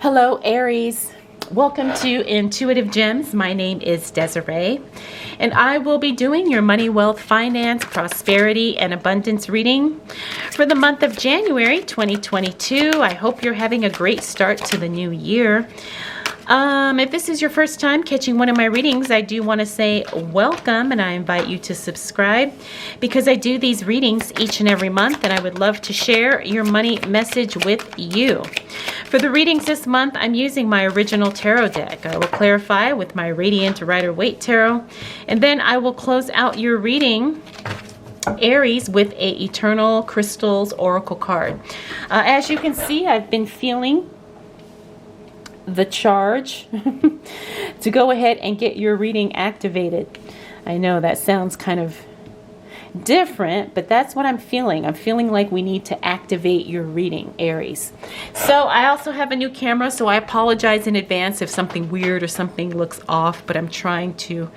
Hello, Aries. Welcome to Intuitive Gems. My name is Desiree, and I will be doing your money, wealth, finance, prosperity, and abundance reading for the month of January 2022. I hope you're having a great start to the new year. If this is your first time catching one of my readings, I do want to say welcome, and I invite you to subscribe because I do these readings each and every month, and I would love to share your money message with you. For the readings this month, I'm using my original tarot deck. I will clarify with my Radiant Rider-Waite Tarot, and then I will close out your reading, Aries, with a Eternal Crystals Oracle card. As you can see, I've been feeling the charge to go ahead and get your reading activated. I know that sounds kind of different, but that's what I'm feeling. I'm feeling like we need to activate your reading, Aries. So I also have a new camera, so I apologize in advance if something weird or something looks off, but I'm trying to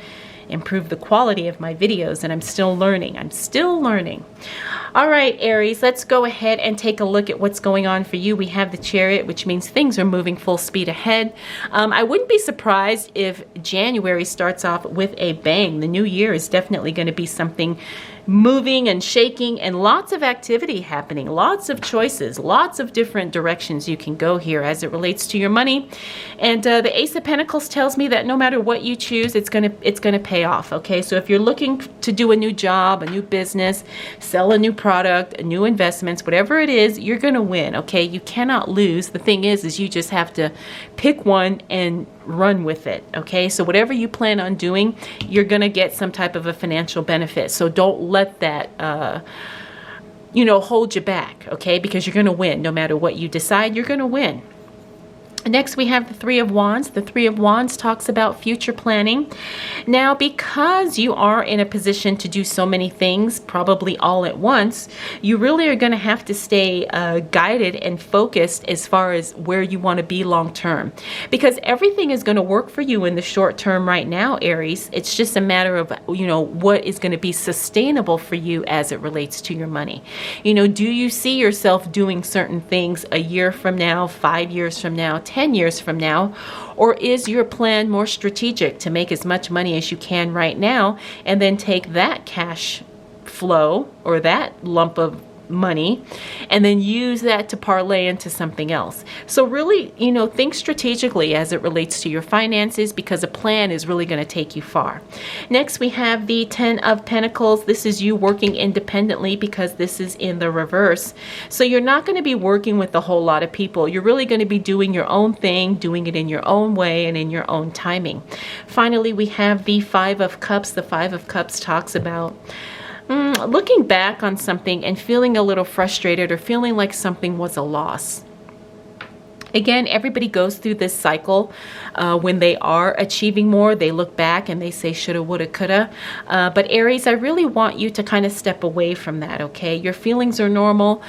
improve the quality of my videos, and I'm still learning. All right, Aries, let's go ahead and take a look at what's going on for you. We have the Chariot, which means things are moving full speed ahead. I wouldn't be surprised if January starts off with a bang. The new year is definitely going to be something moving and shaking, and lots of activity happening, lots of choices, lots of different directions you can go here as it relates to your money. And the Ace of Pentacles tells me that no matter what you choose, it's gonna pay off. Okay, so if you're looking to do a new job, a new business, sell a new product, new investments, whatever it is, you're gonna win. Okay, you cannot lose. The thing is you just have to pick one and run with it. Okay, so whatever you plan on doing, you're gonna get some type of a financial benefit. So don't let that hold you back, okay? Because you're gonna win. No matter what you decide, you're gonna win. Next, we have the Three of Wands. The Three of Wands talks about future planning. Now, because you are in a position to do so many things, probably all at once, you really are going to have to stay guided and focused as far as where you want to be long term. Because everything is going to work for you in the short term right now, Aries. It's just a matter of, what is going to be sustainable for you as it relates to your money. Do you see yourself doing certain things a year from now, 5 years from now, 10 years from now? Or is your plan more strategic to make as much money as you can right now and then take that cash flow or that lump of money and then use that to parlay into something else? So really, think strategically as it relates to your finances, because a plan is really going to take you far. Next, we have the Ten of Pentacles. This is you working independently because this is in the reverse. So you're not going to be working with a whole lot of people. You're really going to be doing your own thing, doing it in your own way and in your own timing. Finally, we have the Five of Cups. The Five of Cups talks about looking back on something and feeling a little frustrated or feeling like something was a loss. Again, everybody goes through this cycle when they are achieving more. They look back and they say shoulda, woulda, coulda. But Aries, I really want you to kind of step away from that, okay? Your feelings are normal.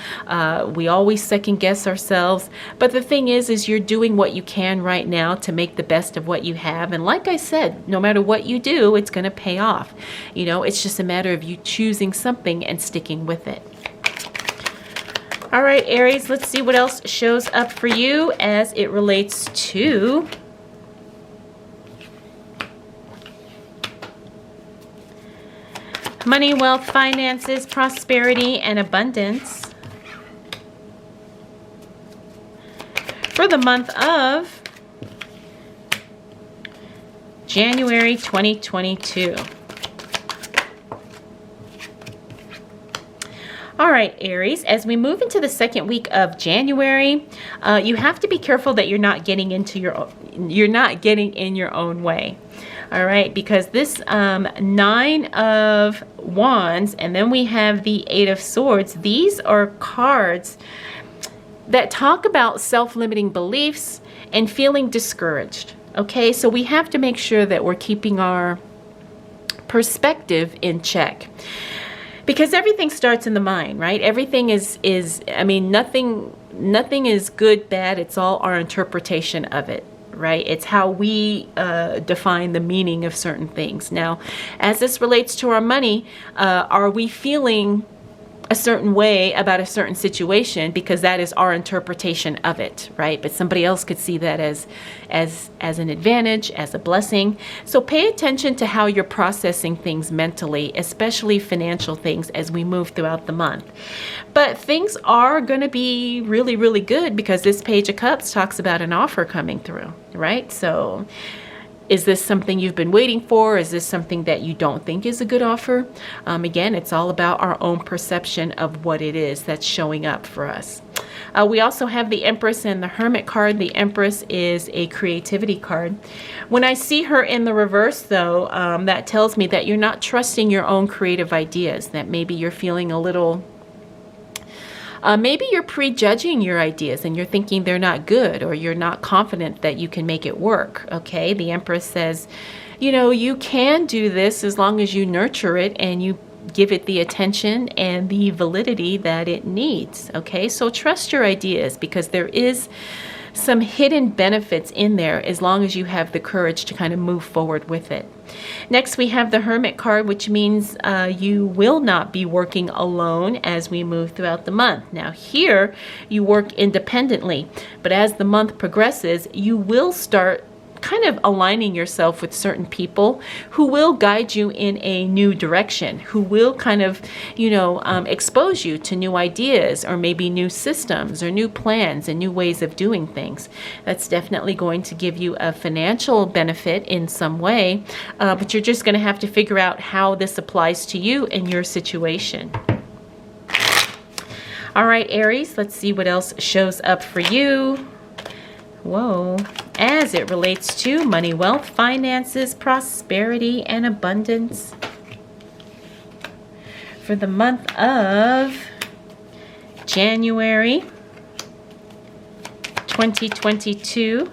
We always second guess ourselves. But the thing is you're doing what you can right now to make the best of what you have. And like I said, no matter what you do, it's going to pay off. It's just a matter of you choosing something and sticking with it. All right, Aries, let's see what else shows up for you as it relates to money, wealth, finances, prosperity, and abundance for the month of January 2022. All right, Aries, as we move into the second week of January, you have to be careful that you're not getting in your own way. All right, because this Nine of Wands, and then we have the Eight of Swords. These are cards that talk about self-limiting beliefs and feeling discouraged. Okay, so we have to make sure that we're keeping our perspective in check. Because everything starts in the mind, right? Everything nothing is good, bad. It's all our interpretation of it, right? It's how we define the meaning of certain things. Now, as this relates to our money, are we feeling a certain way about a certain situation because that is our interpretation of it, right? But somebody else could see that as an advantage, as a blessing. So pay attention to how you're processing things mentally, especially financial things, as we move throughout the month. But things are going to be really, really good because this Page of Cups talks about an offer coming through, right? So is this something you've been waiting for? Is this something that you don't think is a good offer? Again, it's all about our own perception of what it is that's showing up for us. We also have the Empress and the Hermit card. The Empress is a creativity card. When I see her in the reverse, though, that tells me that you're not trusting your own creative ideas, that maybe you're feeling a little... maybe you're prejudging your ideas and you're thinking they're not good, or you're not confident that you can make it work, okay? The Empress says, you know, you can do this as long as you nurture it and you give it the attention and the validity that it needs, okay? So trust your ideas because there is some hidden benefits in there as long as you have the courage to kind of move forward with it. Next, we have the Hermit card, which means you will not be working alone as we move throughout the month. Now here, you work independently, but as the month progresses, you will start kind of aligning yourself with certain people who will guide you in a new direction, who will kind of, you know, expose you to new ideas or maybe new systems or new plans and new ways of doing things. That's definitely going to give you a financial benefit in some way, but you're just going to have to figure out how this applies to you and your situation. All right, Aries, let's see what else shows up for you. Whoa. As it relates to money, wealth, finances, prosperity, and abundance for the month of January 2022.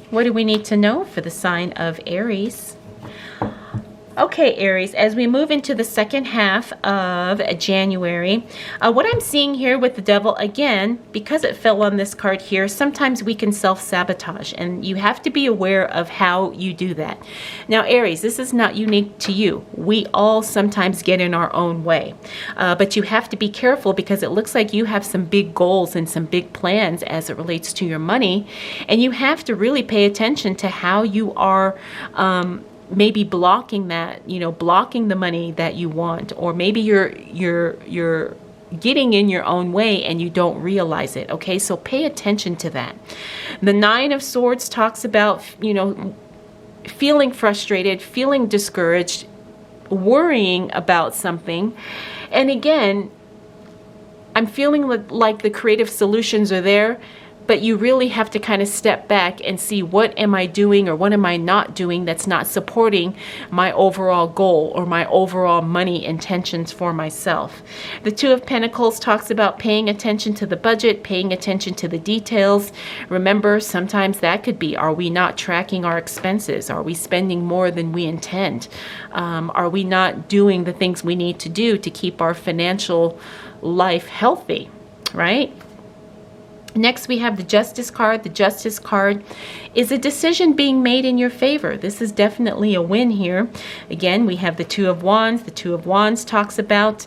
What do we need to know for the sign of Aries? Okay, Aries, as we move into the second half of January, what I'm seeing here with the Devil, again, because it fell on this card here, sometimes we can self-sabotage, and you have to be aware of how you do that. Now, Aries, this is not unique to you. We all sometimes get in our own way, but you have to be careful because it looks like you have some big goals and some big plans as it relates to your money, and you have to really pay attention to how you are maybe blocking that, you know, blocking the money that you want, or maybe you're getting in your own way and you don't realize it, okay? So pay attention to that. The Nine of Swords talks about, you know, feeling frustrated, feeling discouraged, worrying about something. And again, I'm feeling like the creative solutions are there, but you really have to kind of step back and see, what am I doing or what am I not doing that's not supporting my overall goal or my overall money intentions for myself. The Two of Pentacles talks about paying attention to the budget, paying attention to the details. Remember, sometimes that could be, are we not tracking our expenses? Are we spending more than we intend? Are we not doing the things we need to do to keep our financial life healthy, right? Next, we have the Justice card. The Justice card is a decision being made in your favor. This is definitely a win here. Again, we have the Two of Wands. The Two of Wands talks about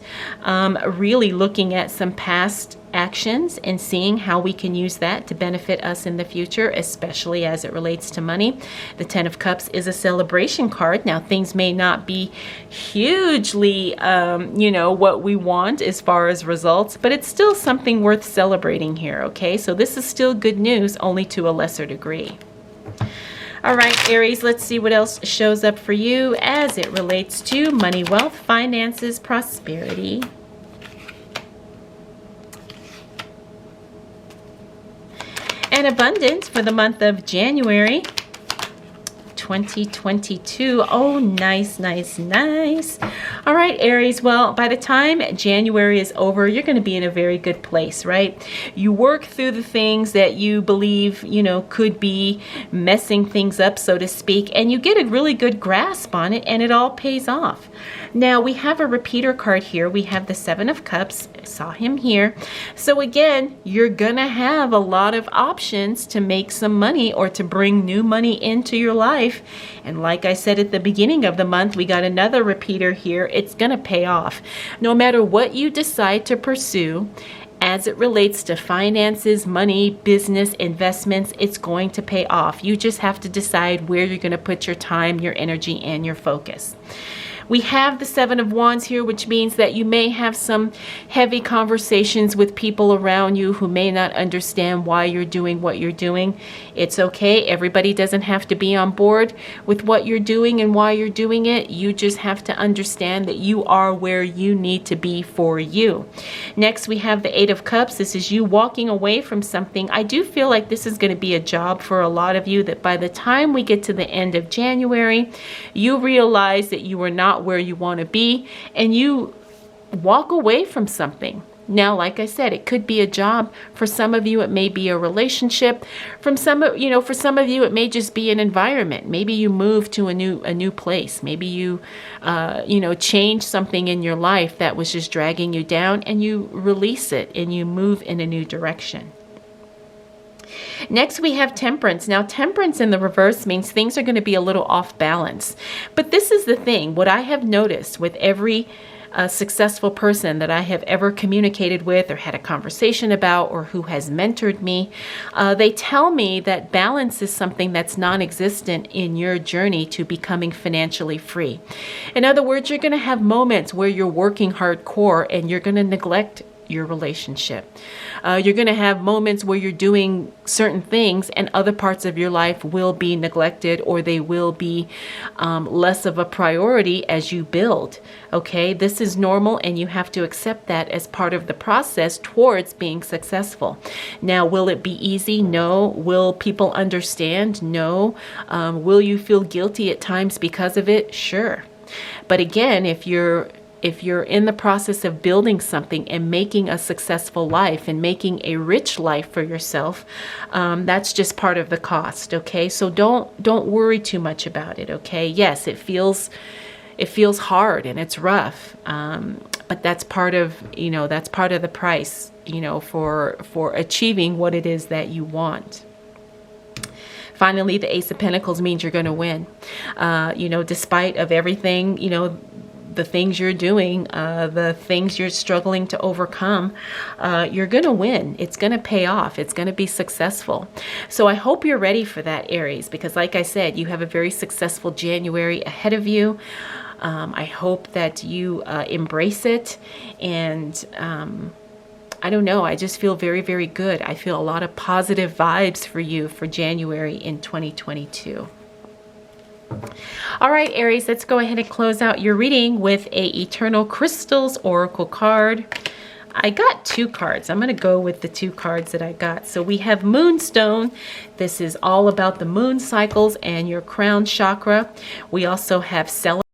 really looking at some past actions and seeing how we can use that to benefit us in the future, especially as it relates to money. The Ten of Cups is a celebration card. Now, things may not be hugely, you know, what we want as far as results, but it's still something worth celebrating here, okay? So this is still good news, only to a lesser degree. All right, Aries, let's see what else shows up for you as it relates to money, wealth, finances, prosperity, and abundance for the month of January 2022. Oh, nice, nice, nice. All right, Aries, well, by the time January is over, you're going to be in a very good place, right? You work through the things that you believe, could be messing things up, so to speak, and you get a really good grasp on it, and it all pays off. Now, we have a repeater card here. We have the Seven of Cups. I saw him here. So again, you're going to have a lot of options to make some money or to bring new money into your life. And like I said at the beginning of the month, we got another repeater here. It's going to pay off. No matter what you decide to pursue, as it relates to finances, money, business, investments, it's going to pay off. You just have to decide where you're going to put your time, your energy, and your focus. We have the Seven of Wands here, which means that you may have some heavy conversations with people around you who may not understand why you're doing what you're doing. It's okay. Everybody doesn't have to be on board with what you're doing and why you're doing it. You just have to understand that you are where you need to be for you. Next, we have the Eight of Cups. This is you walking away from something. I do feel like this is going to be a job for a lot of you, that by the time we get to the end of January, you realize that you are not where you want to be, and you walk away from something. Now, like I said, it could be a job. For some of you, it may be a relationship. For some of you, it may just be an environment. Maybe you move to a new place. Maybe you, change something in your life that was just dragging you down, and you release it and you move in a new direction. Next, we have Temperance. Now, Temperance in the reverse means things are going to be a little off balance. But this is the thing. What I have noticed with every successful person that I have ever communicated with or had a conversation about, or who has mentored me, they tell me that balance is something that's non-existent in your journey to becoming financially free. In other words, you're going to have moments where you're working hardcore and you're going to neglect your relationship. You're going to have moments where you're doing certain things and other parts of your life will be neglected, or they will be less of a priority as you build. Okay, this is normal, and you have to accept that as part of the process towards being successful. Now, will it be easy? No. Will people understand? No. Will you feel guilty at times because of it? Sure. But again, if you're in the process of building something and making a successful life and making a rich life for yourself, that's just part of the cost. Okay, so don't worry too much about it. Okay, yes, it feels hard and it's rough, but that's part of the price, for achieving what it is that you want. Finally, the Ace of Pentacles means you're going to win. Despite of everything, the things you're doing, the things you're struggling to overcome, you're going to win. It's going to pay off. It's going to be successful. So I hope you're ready for that, Aries, because like I said, you have a very successful January ahead of you. I hope that you embrace it. And I don't know, I just feel very, very good. I feel a lot of positive vibes for you for January in 2022. All right, Aries, let's go ahead and close out your reading with a Eternal Crystals Oracle card. I got two cards. I'm going to go with the two cards that I got. So we have Moonstone. This is all about the moon cycles and your crown chakra. We also have Celebrate.